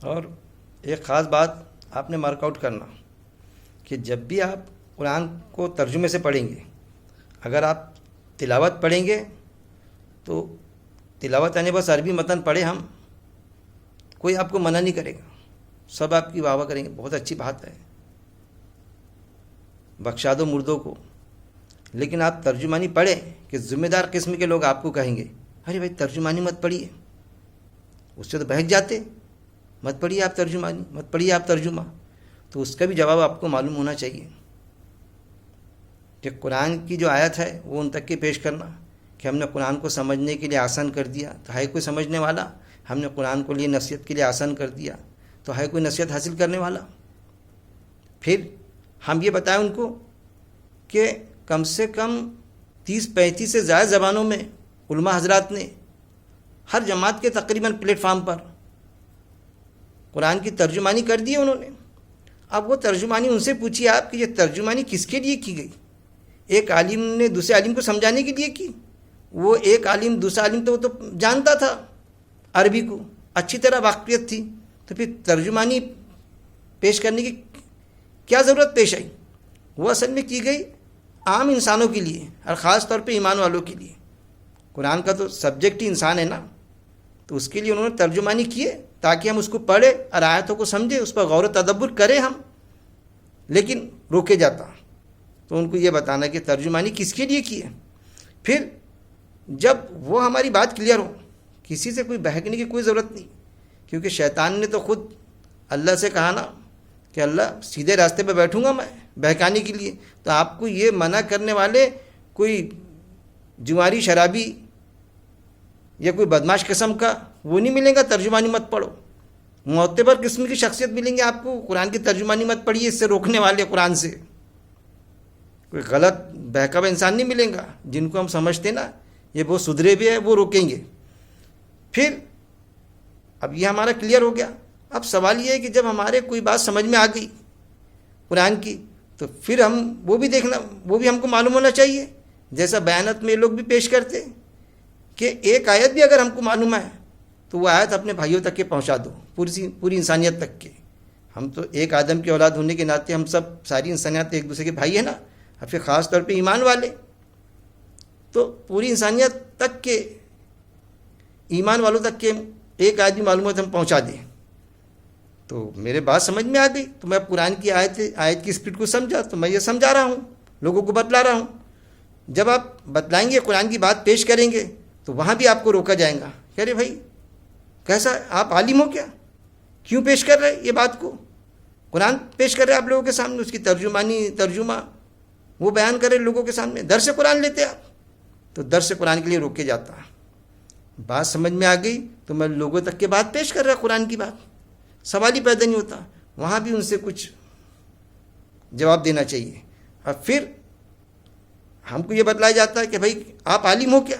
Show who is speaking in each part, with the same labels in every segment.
Speaker 1: اور ایک خاص بات آپ نے مارک آؤٹ کرنا کہ جب بھی آپ قرآن کو ترجمے سے پڑھیں گے، اگر آپ تلاوت پڑھیں گے تو تلاوت آنے بس عربی متن پڑھے ہم، کوئی آپ کو منع نہیں کرے گا، سب آپ کی واہ واہ کریں گے، بہت اچھی بات ہے، بخشا دو مردوں کو۔ لیکن آپ ترجمانی پڑھیں کہ ذمہ دار قسم کے لوگ آپ کو کہیں گے ارے بھائی ترجمانی مت پڑھیے، اس سے تو بہک جاتے، مت پڑھیے آپ ترجمانی، مت پڑھیے آپ ترجمہ۔ تو اس کا بھی جواب آپ کو معلوم ہونا چاہیے کہ قرآن کی جو آیت ہے وہ ان تک کے پیش کرنا کہ ہم نے قرآن کو سمجھنے کے لیے آسان کر دیا تو ہے کوئی سمجھنے والا، ہم نے قرآن کو لیے نصیحت کے لیے آسان کر دیا تو ہے کوئی نصیحت حاصل کرنے والا۔ پھر ہم یہ بتائیں ان کو کہ کم سے کم 30-35 سے زائد زبانوں میں علماء حضرات نے ہر جماعت کے تقریباً پلیٹ فارم پر قرآن کی ترجمانی کر دی ہے انہوں نے۔ اب وہ ترجمانی ان سے پوچھیے آپ کہ یہ ترجمانی کس کے لیے کی گئی؟ ایک عالم نے دوسرے عالم کو سمجھانے کے لیے کی؟ وہ ایک عالم دوسرا عالم تو وہ تو جانتا تھا عربی کو، اچھی طرح واقفیت تھی، تو پھر ترجمانی پیش کرنے کی کیا ضرورت پیش آئی؟ وہ اصل میں کی گئی عام انسانوں کے لیے اور خاص طور پہ ایمان والوں کے لیے۔ قرآن کا تو سبجیکٹ ہی انسان ہے نا، تو اس کے لیے انہوں نے ترجمانی کیے تاکہ ہم اس کو پڑھیں اور آیتوں کو سمجھیں، اس پر غور و تدبر کریں ہم، لیکن روکے جاتا تو ان کو یہ بتانا کہ ترجمانی کس کے لیے کی ہے۔ پھر جب وہ ہماری بات کلیئر ہو، کسی سے کوئی بہکنے کی کوئی ضرورت نہیں، کیونکہ شیطان نے تو خود اللہ سے کہا نا کہ اللہ سیدھے راستے پہ بیٹھوں گا میں بہکانے کے لیے، تو آپ کو یہ منع کرنے والے کوئی جواری شرابی یا کوئی بدماش قسم کا وہ نہیں ملیں گا ترجمانی مت پڑھو، معتبر قسم کی شخصیت ملیں گے آپ کو قرآن کی ترجمانی مت پڑھیے اس سے روکنے والے قرآن سے، کوئی غلط بہکا ہوا انسان نہیں ملیں گا جن کو ہم سمجھتے نا یہ بہت سدھرے بھی ہے وہ روکیں گے۔ پھر اب یہ ہمارا کلیئر ہو گیا، اب سوال یہ ہے کہ جب ہمارے کوئی بات سمجھ میں آ گئی قرآن کی تو پھر ہم وہ بھی دیکھنا، وہ بھی ہم کو معلوم ہونا چاہیے، جیسا بیانات میں لوگ بھی پیش کرتے کہ ایک آیت بھی اگر ہم کو معلوم ہے تو وہ آیت اپنے بھائیوں تک کے پہنچا دو، پوری انسانیت تک کے۔ ہم تو ایک آدم کی اولاد ہونے کے ناطے ہم سب ساری انسانیت ایک دوسرے کے بھائی ہیں نا، اور پھر خاص طور پہ ایمان والے، تو پوری انسانیت تک کے ایمان والوں تک کے ایک آدمی معلومات ہم پہنچا دیں۔ تو میرے بات سمجھ میں آ گئی تو میں قرآن کی آیت کی اسپرٹ کو سمجھا تو میں یہ سمجھا رہا ہوں، لوگوں کو بتلا رہا ہوں۔ جب آپ بتلائیں گے قرآن کی بات پیش کریں گے تو وہاں بھی آپ کو روکا جائے گا کہ ارے بھائی کیسا آپ عالم ہو کیا، کیوں پیش کر رہے یہ بات کو؟ قرآن پیش کر رہے آپ لوگوں کے سامنے، اس کی ترجمہ وہ بیان کرے لوگوں کے سامنے، درس قرآن لیتے آپ، تو درس قرآن کے لیے روکے جاتا۔ بات سمجھ میں آ گئی تو میں لوگوں تک کے بات پیش کر رہا قرآن کی بات، سوال ہی پیدا نہیں ہوتا، وہاں بھی ان سے کچھ جواب دینا چاہیے۔ اور پھر ہم کو یہ بتلایا جاتا ہے کہ بھائی آپ عالم ہو کیا؟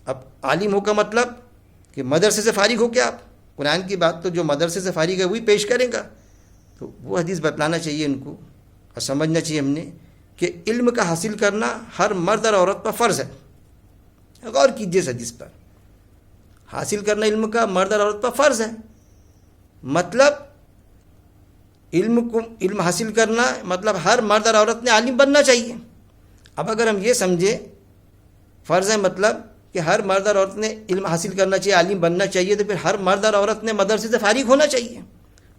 Speaker 1: اب عالم ہو کا مطلب کہ مدرسے سے فارغ ہو کیا آپ؟ قرآن کی بات تو جو مدرسے سے فارغ ہے وہی پیش کرے گا، تو وہ حدیث بتلانا چاہیے ان کو اور سمجھنا چاہیے ہم نے کہ علم کا حاصل کرنا ہر مرد اور عورت پر فرض ہے۔ غور کیجیے اس حدیث پر، حاصل کرنا علم کا مرد اور عورت پر فرض ہے، مطلب علم حاصل کرنا مطلب ہر مرد اور عورت نے عالم بننا چاہیے۔ اب اگر ہم یہ سمجھے فرض ہے مطلب کہ ہر مرد اور عورت نے علم حاصل کرنا چاہیے، عالم بننا چاہیے، تو پھر ہر مرد اور عورت نے مدرسے سے فارغ ہونا چاہیے۔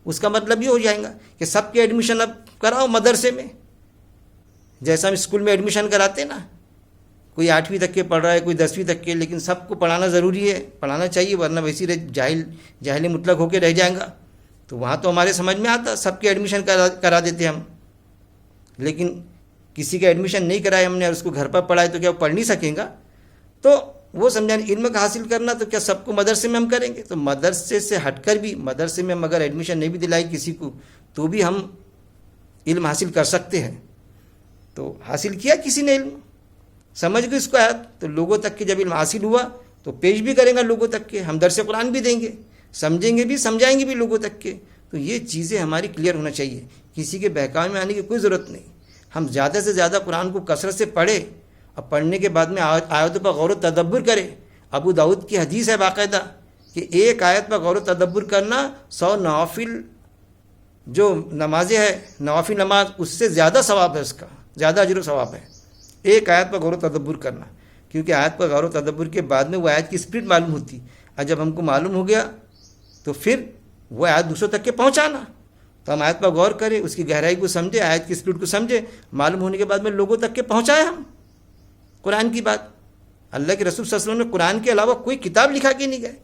Speaker 1: اس کا مطلب یہ ہو جائے گا کہ سب کے ایڈمیشن اب کراؤ مدرسے میں، جیسا ہم اسکول میں ایڈمیشن کراتے نا، کوئی 8ویں تک کے پڑھ رہا ہے، کوئی 10ویں تک کے، لیکن سب کو پڑھانا ضروری ہے، پڑھانا چاہیے، ورنہ ویسی جاہل مطلق ہو کے رہ جائیں گا۔ تو وہاں تو ہمارے سمجھ میں آتا سب کے ایڈمیشن کرا دیتے ہم، لیکن کسی کا ایڈمیشن نہیں کرائے ہم نے اور اس کو گھر پر پڑھائے تو کیا وہ پڑھ نہیں سکیں گا؟ تو وہ سمجھانے علم کا حاصل کرنا تو کیا سب کو مدرسے میں ہم کریں گے؟ تو مدرسے سے ہٹ کر بھی مدرسے میں ہم اگر ایڈمیشن نہیں بھی دلائی کسی کو تو بھی ہم علم حاصل کر سکتے ہیں۔ تو حاصل کیا کسی نے علم، سمجھ گئے اس کو آیت، تو لوگوں تک کے جب علم حاصل ہوا تو پیش بھی کریں گا لوگوں تک کے، ہم درس قرآن بھی دیں گے، سمجھیں گے بھی، سمجھائیں گے بھی لوگوں تک کے۔ تو یہ چیزیں ہماری کلیئر ہونا چاہیے، کسی کے بہکاوے میں آنے کی کوئی ضرورت نہیں۔ ہم زیادہ سے زیادہ قرآن کو کثرت سے پڑھیں اور پڑھنے کے بعد میں آیتوں پر غور و تدبر کریں۔ ابو داؤد کی حدیث ہے باقاعدہ کہ ایک آیت پر غور و تدبر کرنا 100 نوافل جو نمازیں ہے، نوافل نماز، اس سے زیادہ ثواب ہے، اس کا زیادہ اجر و ثواب ہے ایک آیت پر غور و تدبر کرنا، کیونکہ آیت پر غور و تدبر کے بعد میں وہ آیت کی اسپرٹ معلوم ہوتی، اور جب ہم کو معلوم ہو گیا تو پھر وہ آیت دوسروں تک کے پہنچانا، تو ہم آیت پر غور کریں، اس کی گہرائی کو سمجھیں، آیت کی اسپرٹ کو سمجھیں، معلوم ہونے کے بعد میں لوگوں تک کے پہنچائیں ہم قرآن کی بات۔ اللہ کے رسول صلی اللہ علیہ وسلم نے قرآن کے علاوہ کوئی کتاب لکھا کے نہیں گئے،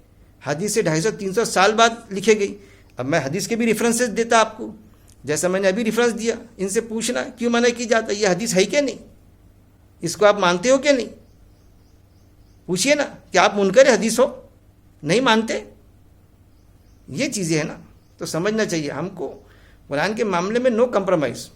Speaker 1: حدیث سے 250-300 سال بعد لکھے گئی۔ اب میں حدیث کے بھی ریفرنسز دیتا آپ کو، جیسا میں نے ابھی ریفرنس دیا، ان سے پوچھنا کیوں منع کی جاتا ہے، یہ حدیث ہے کہ نہیں، اس کو آپ مانتے ہو کہ نہیں، پوچھئے نا کہ آپ منکر حدیث ہو، نہیں مانتے، یہ چیزیں ہیں نا، تو سمجھنا چاہیے ہم کو قرآن کے معاملے میں نو کمپرومائز۔